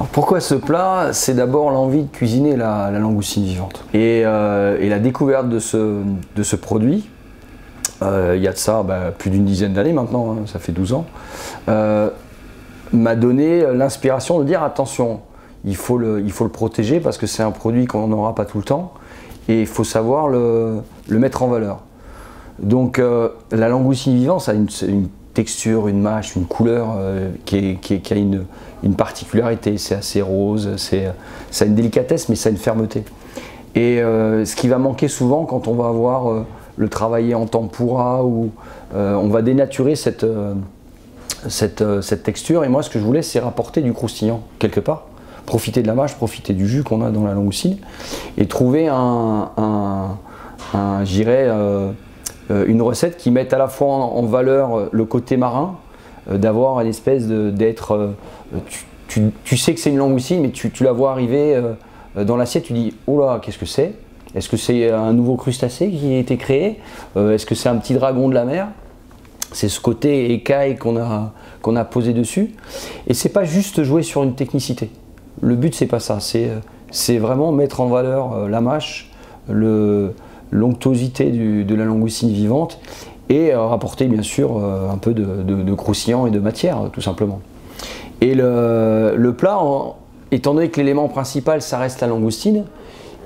Alors pourquoi ce plat? C'est d'abord l'envie de cuisiner la langoustine vivante. Et la découverte de ce produit, il y a de ça plus d'une dizaine d'années maintenant, hein, ça fait 12 ans, m'a donné l'inspiration de dire attention, il faut le protéger parce que c'est un produit qu'on n'aura pas tout le temps et il faut savoir le mettre en valeur. Donc la langoustine vivante, ça a une texture, une mâche, une couleur qui a une particularité. C'est assez rose, ça a une délicatesse mais ça a une fermeté. Et ce qui va manquer souvent quand on va avoir le travailler en tempura ou on va dénaturer cette texture. Et moi ce que je voulais c'est rapporter du croustillant quelque part, profiter de la mâche, profiter du jus qu'on a dans la langoustine et trouver une recette qui mette à la fois en valeur le côté marin, d'avoir une espèce d'être... Tu sais que c'est une langoustine, mais tu la vois arriver dans l'assiette, tu dis « Oh là, qu'est-ce que c'est? Est-ce que c'est un nouveau crustacé qui a été créé? Est-ce que c'est un petit dragon de la mer ?» C'est ce côté écaille qu'on a posé dessus. Et c'est pas juste jouer sur une technicité. Le but, c'est pas ça. C'est vraiment mettre en valeur la mâche, l'onctuosité de la langoustine vivante et rapporter bien sûr un peu de croustillant et de matière tout simplement. Et le plat, étant donné que l'élément principal ça reste la langoustine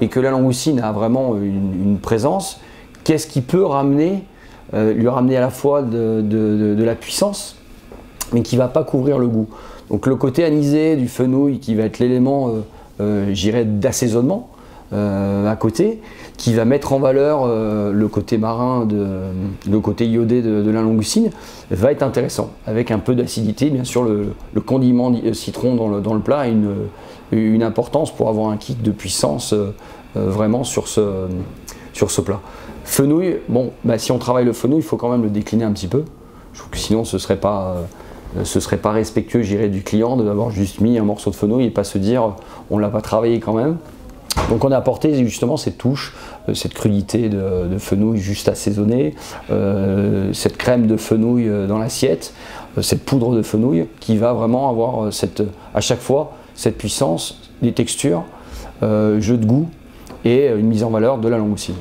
et que la langoustine a vraiment une présence, qu'est-ce qui peut lui ramener à la fois de la puissance mais qui ne va pas couvrir le goût. Donc le côté anisé du fenouil qui va être l'élément d'assaisonnement à côté, qui va mettre en valeur le côté marin, le côté iodé de la langoustine, va être intéressant, avec un peu d'acidité. Bien sûr, le condiment citron dans le plat a une importance pour avoir un kick de puissance vraiment sur ce plat. Fenouil, bon, si on travaille le fenouil, il faut quand même le décliner un petit peu. Je trouve que sinon ce serait pas respectueux, du client d'avoir juste mis un morceau de fenouil et pas se dire on l'a pas travaillé quand même. Donc on a apporté justement cette touche, cette crudité de fenouil juste assaisonnée, cette crème de fenouil dans l'assiette, cette poudre de fenouil qui va vraiment avoir à chaque fois cette puissance, des textures, jeu de goût et une mise en valeur de la langoustine.